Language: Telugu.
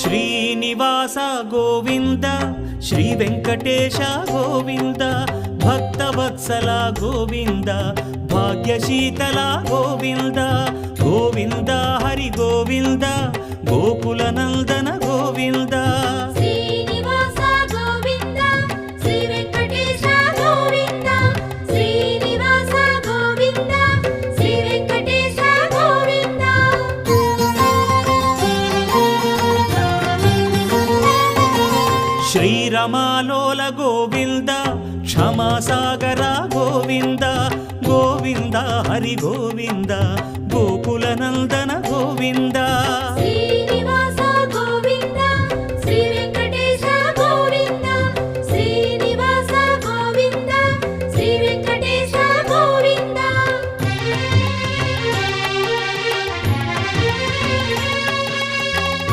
శ్రీనివాస గోవింద శ్రీ వెంకటేశ గోవింద భక్తవత్సల గోవింద భాగ్యశీతల గోవింద గోవింద హరి గోవింద గోకుల నందన గోవింద శ్రీనివాస గోవింద శ్రీ వెంకటేశ గోవింద శ్రీనివాస గోవింద శ్రీ వెంకటేశ గోవింద శ్రీరమాలోల గోవింద క్షమాసాగర గోవింద గోవింద హరి గోవింద గోకుల నందన గోవింద శ్రీ